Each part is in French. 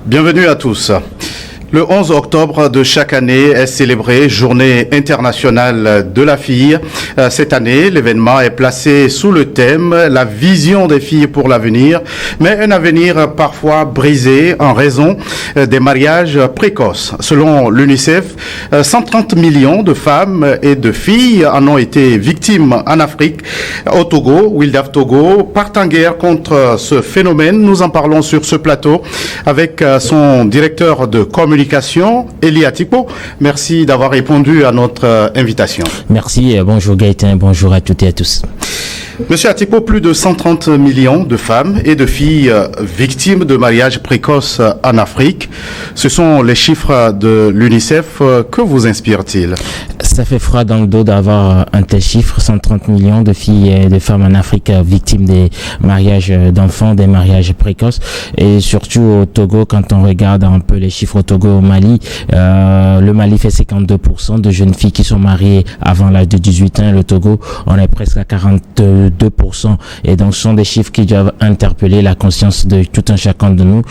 Bienvenue à tous. Le 11 octobre de chaque année est célébrée Journée internationale de la fille. Cette année, l'événement est placé sous le thème « La vision des filles pour l'avenir », mais un avenir parfois brisé en raison des mariages précoces. Selon l'UNICEF, 130 millions de femmes et de filles en ont été victimes en Afrique. Au Togo, Wildaf Togo part en guerre contre ce phénomène. Nous en parlons sur ce plateau avec son directeur de communication, Eli Atipo. Merci d'avoir répondu à notre invitation. Merci, bonjour Gaëtan, bonjour à toutes et à tous. Monsieur Atipo, plus de 130 millions de femmes et de filles victimes de mariages précoces en Afrique. Ce sont les chiffres de l'UNICEF. Que vous inspire-t-il? Ça fait froid dans le dos d'avoir un tel chiffre, 130 millions de filles et de femmes en Afrique victimes des mariages d'enfants, des mariages précoces. Et surtout au Togo, quand on regarde un peu les chiffres au Togo, au Mali, le Mali fait 52% de jeunes filles qui sont mariées avant l'âge de 18 ans. Le Togo, on est presque à 42%. Et donc, ce sont des chiffres qui doivent interpeller la conscience de tout un chacun de nous.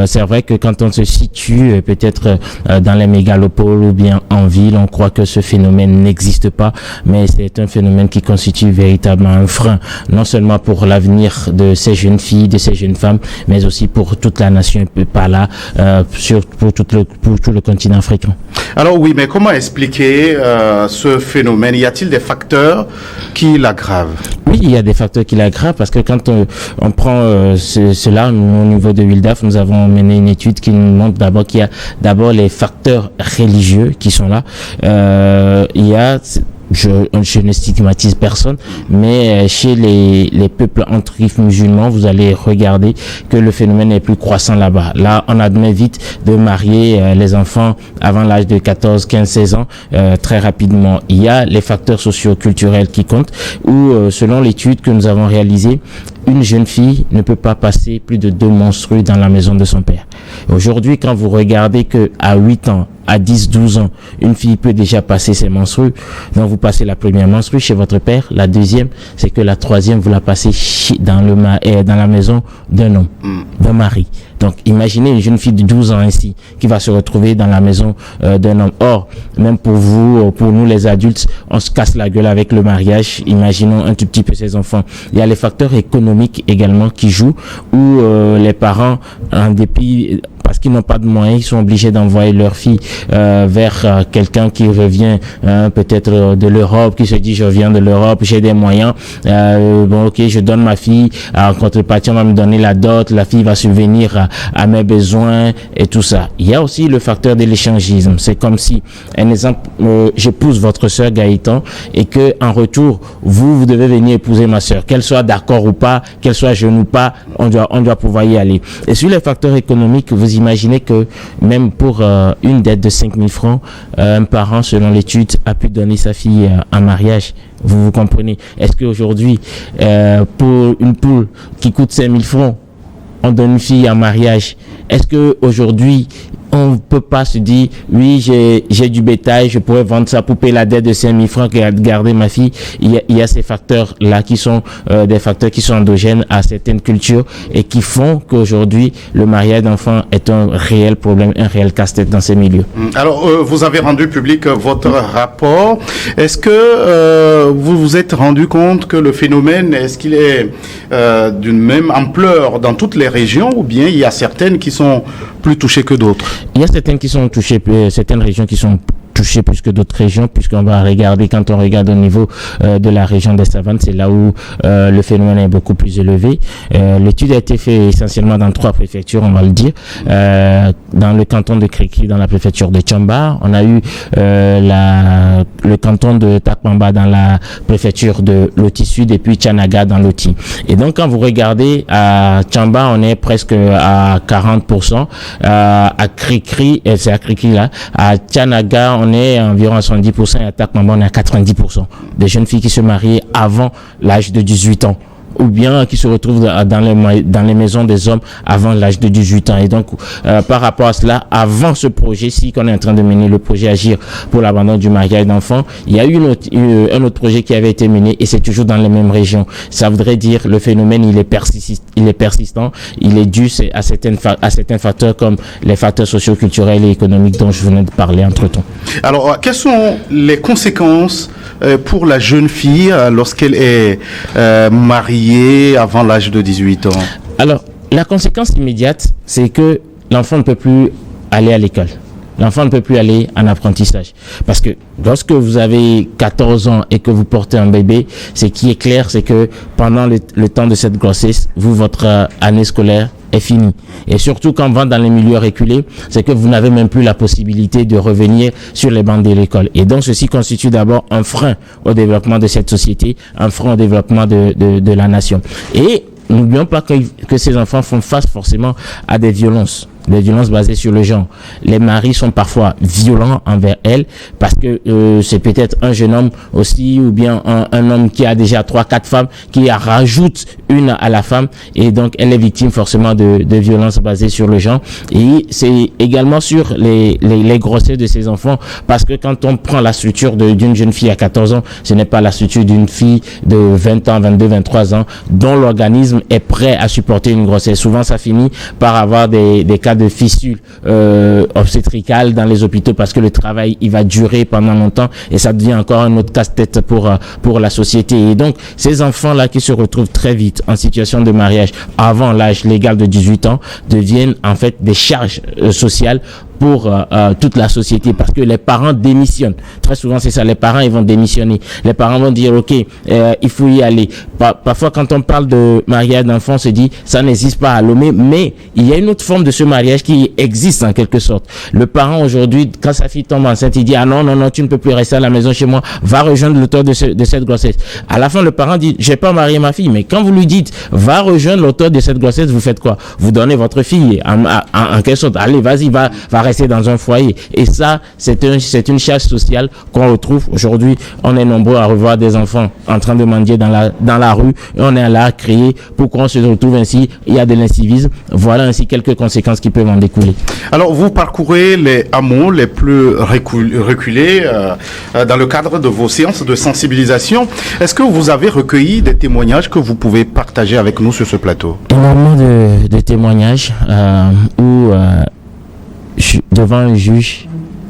C'est vrai que quand on se situe peut-être dans les mégalopoles ou bien en ville, on croit que ce phénomène n'existe pas, mais c'est un phénomène qui constitue véritablement un frein, non seulement pour l'avenir de ces jeunes filles, de ces jeunes femmes, mais aussi pour toute la nation, par là, pour tout le continent africain. Alors oui, mais comment expliquer ce phénomène? Y a-t-il des facteurs qui l'aggravent? Oui, il y a des facteurs qui l'aggravent parce que quand on prend cela au niveau de Wildaf, nous avons mené une étude qui nous montre d'abord qu'il y a d'abord les facteurs religieux qui sont là. Il y a je ne stigmatise personne, mais chez les peuples entre musulmans, vous allez regarder que le phénomène est plus croissant là-bas. Là, on admet vite de marier les enfants avant l'âge de 14, 15, 16 ans très rapidement. Il y a les facteurs socio-culturels qui comptent, où selon l'étude que nous avons réalisée, une jeune fille ne peut pas passer plus de 2 menstrues dans la maison de son père. Aujourd'hui, quand vous regardez que à 8 ans, à 10, 12 ans, une fille peut déjà passer ses menstrues. Donc, vous passez la première menstrue chez votre père. La deuxième, c'est que la troisième, vous la passez dans la maison d'un homme, d'un mari. Donc, imaginez une jeune fille de 12 ans ainsi, qui va se retrouver dans la maison d'un homme. Or, même pour vous, pour nous les adultes, on se casse la gueule avec le mariage. Imaginons un tout petit peu ces enfants. Il y a les facteurs économiques également qui jouent, où les parents, en dépit, parce qu'ils n'ont pas de moyens, ils sont obligés d'envoyer leur fille vers quelqu'un qui revient peut-être de l'Europe, qui se dit je viens de l'Europe, j'ai des moyens, bon ok, je donne ma fille, en contrepartie on va me donner la dot, la fille va subvenir à mes besoins et tout ça. Il y a aussi le facteur de l'échangisme. C'est comme si, un exemple, j'épouse votre sœur Gaëtan et que en retour vous devez venir épouser ma sœur, qu'elle soit d'accord ou pas, qu'elle soit jeune ou pas, on doit pouvoir y aller. Et sur les facteurs économiques, vous imaginez que même pour une dette de 5 000 francs, un parent, selon l'étude, a pu donner sa fille en mariage. Vous comprenez? Est-ce qu'aujourd'hui, pour une poule qui coûte 5 000 francs, on donne une fille en mariage? Est-ce qu'aujourd'hui, on ne peut pas se dire, oui, j'ai du bétail, je pourrais vendre ça pour payer la dette de 5 000 francs et garder ma fille? Il y a ces facteurs-là qui sont des facteurs qui sont endogènes à certaines cultures et qui font qu'aujourd'hui, le mariage d'enfants est un réel problème, un réel casse-tête dans ces milieux. Alors, vous avez rendu public votre rapport. Est-ce que vous vous êtes rendu compte que le phénomène, est-ce qu'il est d'une même ampleur dans toutes les régions ou bien il y a certaines qui sont plus touchées que d'autres? Il y a certaines qui sont touchées, certaines régions qui sont touchées plus que d'autres régions, puisqu'on va regarder, quand on regarde au niveau de la région des Savanes, c'est là où le phénomène est beaucoup plus élevé. L'étude a été faite essentiellement dans 3 préfectures, on va le dire. Dans le canton de Kriki, dans la préfecture de Tchamba, on a eu le canton de Takmamba dans la préfecture de Loti Sud et puis Tchanaga dans Loti. Et donc, quand vous regardez à Tchamba, on est presque à 40%. À Kriki, c'est à Kriki là, à Tchanaga, on est environ à 70% et à Takmamba, on est à 90%. Des jeunes filles qui se marient avant l'âge de 18 ans. ou bien qui se retrouvent dans les maisons des hommes avant l'âge de 18 ans. Et donc, par rapport à cela, avant ce projet-ci qu'on est en train de mener, le projet Agir pour l'abandon du mariage d'enfants, il y a eu un autre projet qui avait été mené et c'est toujours dans les mêmes régions. Ça voudrait dire le phénomène, il est persistant, il est dû à certains facteurs comme les facteurs socio-culturels et économiques dont je venais de parler entre-temps. Alors, quelles sont les conséquences pour la jeune fille lorsqu'elle est mariée avant l'âge de 18 ans? Alors, la conséquence immédiate, c'est que l'enfant ne peut plus aller à l'école. L'enfant ne peut plus aller en apprentissage. Parce que lorsque vous avez 14 ans et que vous portez un bébé, ce qui est clair, c'est que pendant le temps de cette grossesse, votre année scolaire est finie. Et surtout quand on va dans les milieux reculés, c'est que vous n'avez même plus la possibilité de revenir sur les bancs de l'école. Et donc ceci constitue d'abord un frein au développement de cette société, un frein au développement de la nation. Et n'oublions pas que ces enfants font face forcément à des violences basées sur le genre. Les maris sont parfois violents envers elles parce que c'est peut-être un jeune homme aussi ou bien un homme qui a déjà 3-4 femmes qui rajoute une à la femme et donc elle est victime forcément de violences basées sur le genre. Et c'est également sur les grossesses de ces enfants parce que quand on prend la structure d'une jeune fille à 14 ans, ce n'est pas la structure d'une fille de 20 ans, 22, 23 ans dont l'organisme est prêt à supporter une grossesse. Souvent ça finit par avoir des cas de fissures obstétricales dans les hôpitaux parce que le travail il va durer pendant longtemps et ça devient encore un autre casse-tête pour la société. Et donc ces enfants là qui se retrouvent très vite en situation de mariage avant l'âge légal de 18 ans deviennent en fait des charges sociales pour toute la société parce que les parents démissionnent. Très souvent c'est ça, les parents ils vont démissionner. Les parents vont dire ok, il faut y aller. Parfois quand on parle de mariage d'enfants, on se dit ça n'existe pas à Lomé, mais il y a une autre forme de ce mariage qui existe en quelque sorte. Le parent aujourd'hui, quand sa fille tombe enceinte, il dit ah non, tu ne peux plus rester à la maison chez moi, va rejoindre l'auteur de cette grossesse. À la fin le parent dit j'ai pas marié ma fille, mais quand vous lui dites va rejoindre l'auteur de cette grossesse, vous faites quoi? Vous donnez votre fille en quelque sorte, allez vas-y, va rester dans un foyer. Et ça c'est une charge sociale qu'on retrouve aujourd'hui. On est nombreux à revoir des enfants en train de mendier dans la rue et on est là à crier pourquoi on se retrouve ainsi. Il y a de l'incivisme. Voilà ainsi quelques conséquences qui peuvent en découler. Alors vous parcourez les hameaux les plus reculés dans le cadre de vos séances de sensibilisation. Est-ce que vous avez recueilli des témoignages que vous pouvez partager avec nous sur ce plateau? Énormément de témoignages où devant un juge,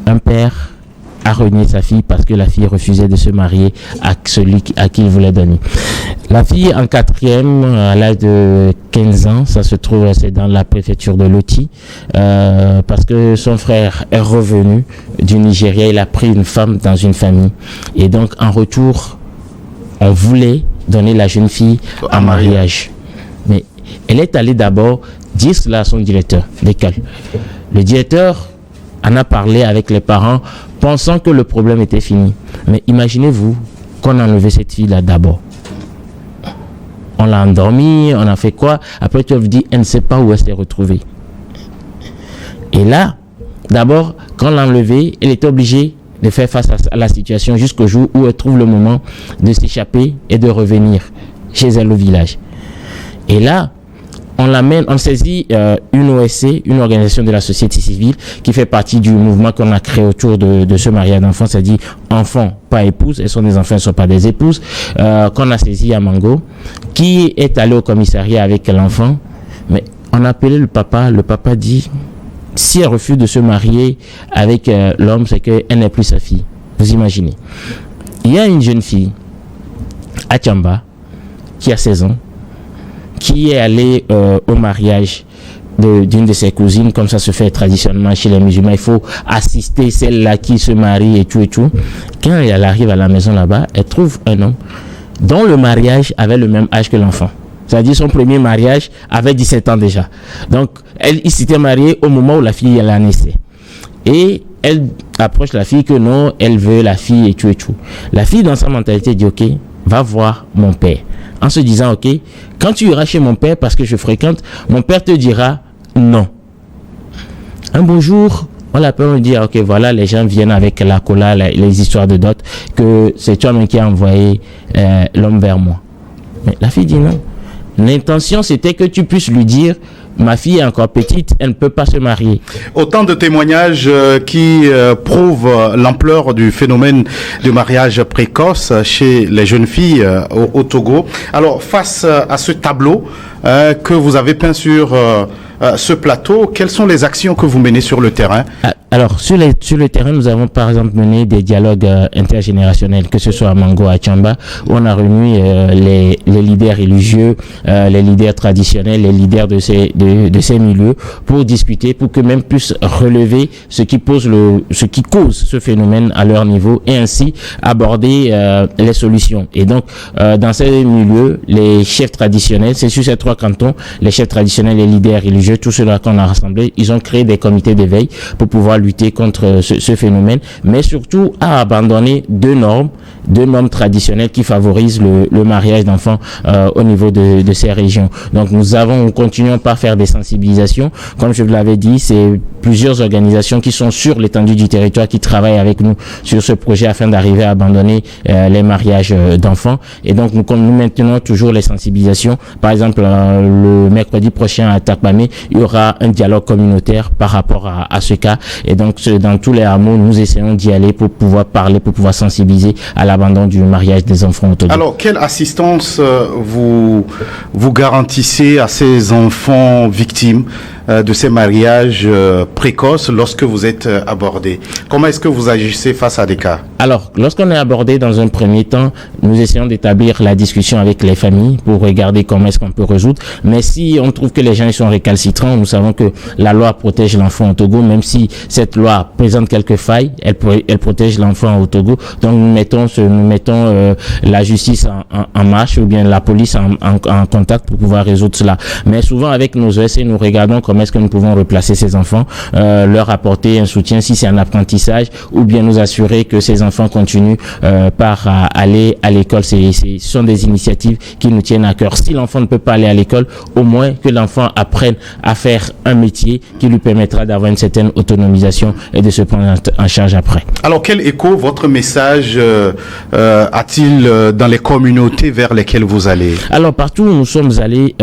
un père a renié sa fille parce que la fille refusait de se marier à celui à qui il voulait donner. La fille en 4e, à l'âge de 15 ans, ça se trouve c'est dans la préfecture de Loti, parce que son frère est revenu du Nigeria, il a pris une femme dans une famille. Et donc en retour, on voulait donner la jeune fille en mariage. Mais elle est allée d'abord dire cela à son directeur d'école. Le directeur en a parlé avec les parents pensant que le problème était fini. Mais imaginez-vous qu'on a enlevé cette fille-là d'abord. On l'a endormie, on a fait quoi? Après, tu as dit, elle ne sait pas où elle s'est retrouvée. Et là, d'abord, quand on l'a enlevée, elle était obligée de faire face à la situation jusqu'au jour où elle trouve le moment de s'échapper et de revenir chez elle au village. Et là, on saisit une OSC, une organisation de la société civile qui fait partie du mouvement qu'on a créé autour de ce mariage d'enfants, c'est-à-dire enfants, pas épouses, elles sont des enfants, elles ne sont pas des épouses, qu'on a saisi à Mango, qui est allé au commissariat avec l'enfant, mais on a appelé le papa dit, si elle refuse de se marier avec l'homme, c'est qu'elle n'est plus sa fille. Vous imaginez. Il y a une jeune fille à Tchamba qui a 16 ans, qui est allée au mariage d'une de ses cousines, comme ça se fait traditionnellement chez les musulmans. Il faut assister celle-là qui se marie et tout. Quand elle arrive à la maison là-bas, elle trouve un homme dont le mariage avait le même âge que l'enfant. C'est-à-dire son premier mariage avait 17 ans déjà. Donc, il s'était marié au moment où la fille elle naissait. Et elle approche la fille que non, elle veut la fille et tout. La fille, dans sa mentalité, dit ok, va voir mon père. En se disant, ok, quand tu iras chez mon père, parce que je fréquente, mon père te dira non. Un beau jour, on l'appelle, on dit, ok, voilà, les gens viennent avec la cola, les histoires de dot, que c'est toi-même qui as envoyé l'homme vers moi. Mais la fille dit non. L'intention, c'était que tu puisses lui dire, ma fille est encore petite, elle ne peut pas se marier. Autant de témoignages qui prouvent l'ampleur du phénomène du mariage précoce chez les jeunes filles au Togo. Alors, face à ce tableau que vous avez peint sur ce plateau, quelles sont les actions que vous menez sur le terrain? Alors, sur le terrain, nous avons par exemple mené des dialogues intergénérationnels, que ce soit à Mango, à Tchamba, où on a réuni les leaders religieux, les leaders traditionnels, les leaders de ces milieux, pour discuter, pour que même puissent relever ce qui cause ce phénomène à leur niveau, et ainsi aborder les solutions. Et donc, dans ces milieux, les chefs traditionnels, c'est sur ces 3 cantons, les chefs traditionnels, les leaders religieux, tout cela qu'on a rassemblé, ils ont créé des comités d'éveil pour pouvoir lutter contre ce phénomène, mais surtout à abandonner deux normes traditionnelles qui favorisent le mariage d'enfants au niveau de ces régions. Donc nous continuons par faire des sensibilisations. Comme je vous l'avais dit, c'est plusieurs organisations qui sont sur l'étendue du territoire qui travaillent avec nous sur ce projet afin d'arriver à abandonner les mariages d'enfants. Et donc nous maintenons toujours les sensibilisations. Par exemple, le mercredi prochain à Takpamé, il y aura un dialogue communautaire par rapport à ce cas. Et donc, dans tous les hameaux, nous essayons d'y aller pour pouvoir parler, pour pouvoir sensibiliser à l'abandon du mariage des enfants au Togo. Alors, quelle assistance vous garantissez à ces enfants victimes de ces mariages précoces lorsque vous êtes abordé? Comment est-ce que vous agissez face à des cas? Alors, lorsqu'on est abordé dans un premier temps, nous essayons d'établir la discussion avec les familles pour regarder comment est-ce qu'on peut résoudre. Mais si on trouve que les gens sont récalcitrants, nous savons que la loi protège l'enfant au Togo, même si cette loi présente quelques failles, elle protège l'enfant au Togo. Donc nous mettons la justice en marche, ou bien la police en contact pour pouvoir résoudre cela. Mais souvent avec nos OSC, nous regardons comment est-ce que nous pouvons replacer ces enfants, leur apporter un soutien si c'est un apprentissage, ou bien nous assurer que ces enfants continuent par aller à l'école. Ce sont des initiatives qui nous tiennent à cœur. Si l'enfant ne peut pas aller à l'école, au moins que l'enfant apprenne à faire un métier qui lui permettra d'avoir une certaine autonomisation et de se prendre en charge après. Alors, quel écho votre message a-t-il dans les communautés vers lesquelles vous allez? Alors, partout où nous sommes allés,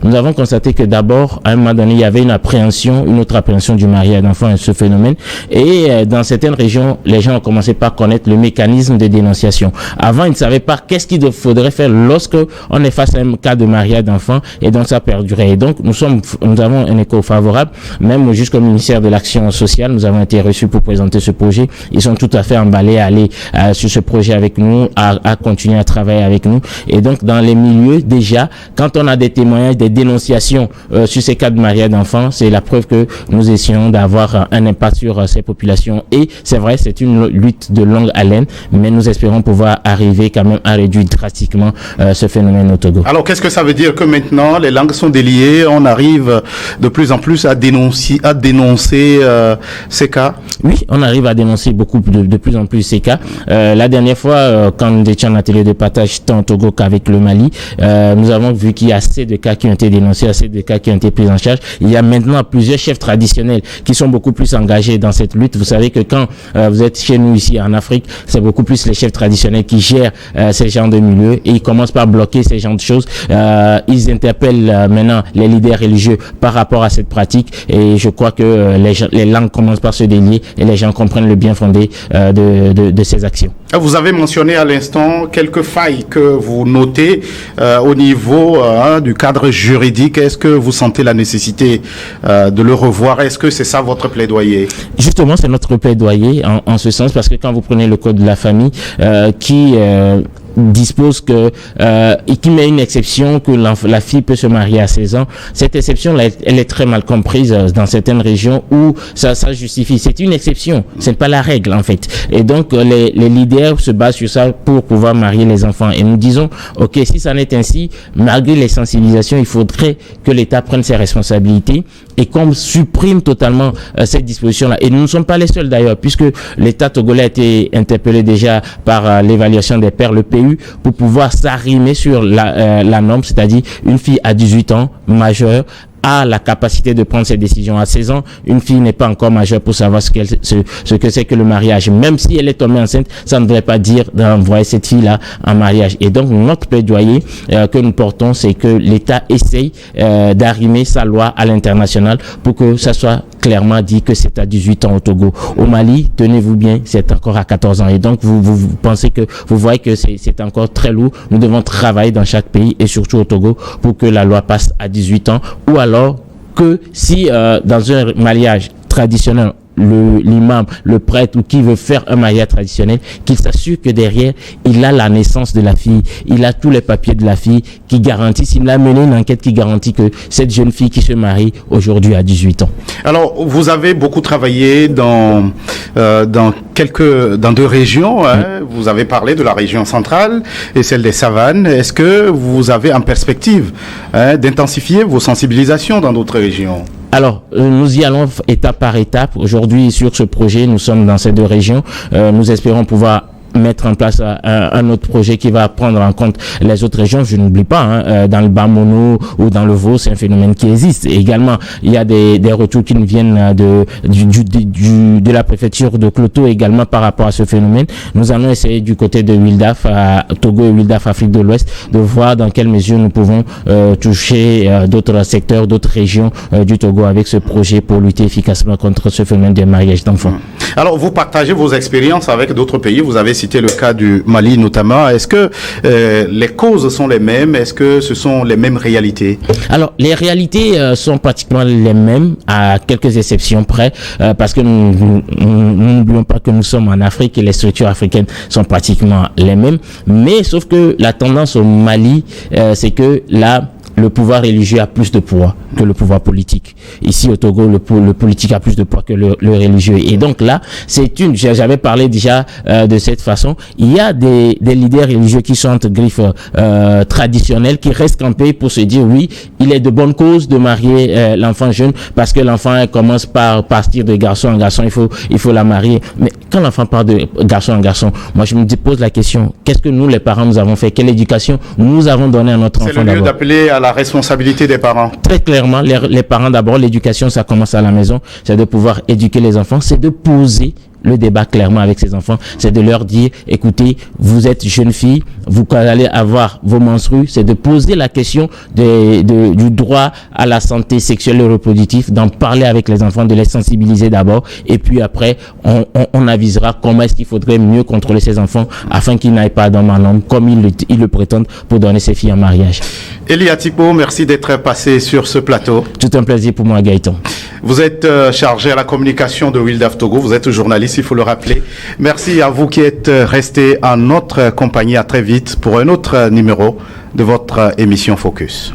nous avons constaté que d'abord, à un moment donné, il y avait une autre appréhension du mariage d'enfants et ce phénomène. Et dans certaines régions, les gens ont commencé par connaître le mécanisme de dénonciation. Avant, ils ne savaient pas qu'est-ce qu'il faudrait faire lorsque on est face à un cas de mariage d'enfants, et donc ça perdurait. Et donc, nous avons un écho favorable, même jusqu'au ministère de l'Action sociale. Nous avons été reçus pour présenter ce projet. Ils sont tout à fait emballés à aller sur ce projet avec nous, à continuer à travailler avec nous. Et donc, dans les milieux, déjà, quand on a des témoignages, des dénonciations sur ces cas de mariage d'enfants, c'est la preuve que nous essayons d'avoir un impact sur ces populations. Et c'est vrai, c'est une lutte de longue haleine, mais nous espérons pouvoir arriver quand même à réduire drastiquement ce phénomène au Togo. Alors, qu'est-ce que ça veut dire que maintenant, les langues sont déliées, on arrive de plus en plus à dénoncer ces cas? Oui, on arrive à dénoncer de plus en plus ces cas. La dernière fois, quand nous étions en atelier de partage tant au Togo qu'avec le Mali, nous avons vu qu'il y a assez de cas qui ont été dénoncés, assez de cas qui ont été pris en charge. Il y a maintenant plusieurs chefs traditionnels qui sont beaucoup plus engagés dans cette lutte. Vous savez que quand vous êtes chez nous ici en Afrique, c'est beaucoup plus les chefs traditionnels qui gèrent ces genres de milieux, et ils commencent par bloquer ces genres de choses. Ils interpellent maintenant les leaders religieux par rapport à cette pratique, et je crois que les langues commencent par se délier et les gens comprennent le bien fondé de ces actions. Vous avez mentionné à l'instant quelques failles que vous notez au niveau du cadre juridique. Est-ce que vous sentez la nécessité de le revoir? Est-ce que c'est ça votre plaidoyer? Justement, c'est notre plaidoyer en ce sens, parce que quand vous prenez le code de la famille qui dispose que qui met une exception que la fille peut se marier à 16 ans. Cette exception là, elle est très mal comprise dans certaines régions où ça justifie. C'est une exception, c'est pas la règle en fait. Et donc les leaders se basent sur ça pour pouvoir marier les enfants. Et nous disons, ok, si ça n'est ainsi, malgré les sensibilisations, il faudrait que l'État prenne ses responsabilités et qu'on supprime totalement cette disposition-là. Et nous ne sommes pas les seuls d'ailleurs, puisque l'État togolais a été interpellé déjà par l'évaluation des pairs, le PU, pour pouvoir s'arrimer sur la norme, c'est-à-dire une fille à 18 ans, majeure, a la capacité de prendre ses décisions. À 16 ans, une fille n'est pas encore majeure pour savoir ce que c'est que le mariage. Même si elle est tombée enceinte, ça ne devrait pas dire d'envoyer cette fille-là en mariage. Et donc, notre plaidoyer que nous portons, c'est que l'État essaye d'arrimer sa loi à l'international pour que ça soit clairement dit que c'est à 18 ans au Togo. Au Mali, tenez-vous bien, c'est encore à 14 ans. Et donc, vous pensez que, vous voyez que c'est encore très lourd. Nous devons travailler dans chaque pays et surtout au Togo pour que la loi passe à 18 ans, ou alors que si dans un mariage traditionnel, l'imam, le prêtre ou qui veut faire un mariage traditionnel, qu'il s'assure que derrière, il a la naissance de la fille, il a tous les papiers de la fille qui garantissent, il a mené une enquête qui garantit que cette jeune fille qui se marie aujourd'hui a 18 ans. Alors, vous avez beaucoup travaillé dans deux régions, hein. Vous avez parlé de la région centrale et celle des savanes. Est-ce que vous avez en perspective d'intensifier vos sensibilisations dans d'autres régions? Alors, nous y allons étape par étape. Aujourd'hui, sur ce projet, nous sommes dans ces deux régions. Nous espérons pouvoir mettre en place un autre projet qui va prendre en compte les autres régions. Je n'oublie pas, dans le Bas-Mono ou dans le Vaud, c'est un phénomène qui existe. Et également, il y a des retours qui nous viennent de la préfecture de Kloto également par rapport à ce phénomène. Nous allons essayer du côté de Wildaf, Togo et Wildaf, Afrique de l'Ouest, de voir dans quelle mesure nous pouvons toucher d'autres secteurs, d'autres régions du Togo avec ce projet pour lutter efficacement contre ce phénomène de mariage d'enfants. Alors, vous partagez vos expériences avec d'autres pays. Vous avez cité le cas du Mali notamment. Est-ce que les causes sont les mêmes? Est-ce que ce sont les mêmes réalités? Alors, les réalités sont pratiquement les mêmes, à quelques exceptions près, parce que nous n'oublions pas que nous sommes en Afrique et les structures africaines sont pratiquement les mêmes. Mais sauf que la tendance au Mali, c'est que là, le pouvoir religieux a plus de poids que le pouvoir politique. Ici, au Togo, le politique a plus de poids que le religieux. Et donc là, j'avais parlé déjà de cette façon. Il y a des leaders religieux qui sont entre griffes traditionnels, qui restent campés pour se dire, oui, il est de bonne cause de marier l'enfant jeune, parce que l'enfant commence par partir de garçon en garçon, il faut la marier. Mais quand l'enfant part de garçon en garçon, moi je me pose la question, qu'est-ce que nous, les parents, nous avons fait? Quelle éducation nous avons donné à notre enfant? C'est le lieu d'appeler à la responsabilité des parents. Très clairement, les parents d'abord, l'éducation, ça commence à la maison, c'est de pouvoir éduquer les enfants, c'est de poser le débat clairement avec ses enfants, c'est de leur dire, écoutez, vous êtes jeune fille, vous allez avoir vos menstrues, c'est de poser la question du droit à la santé sexuelle et reproductive, d'en parler avec les enfants, de les sensibiliser d'abord, et puis après, on avisera comment est-ce qu'il faudrait mieux contrôler ces enfants afin qu'ils n'aillent pas d'homme en homme, comme ils le prétendent, pour donner ses filles en mariage. Eli Atipo, merci d'être passé sur ce plateau. Tout un plaisir pour moi, Gaëtan. Vous êtes chargé à la communication de Wildaf Togo, vous êtes journaliste, il faut le rappeler. Merci à vous qui êtes restés en notre compagnie. À très vite pour un autre numéro de votre émission Focus.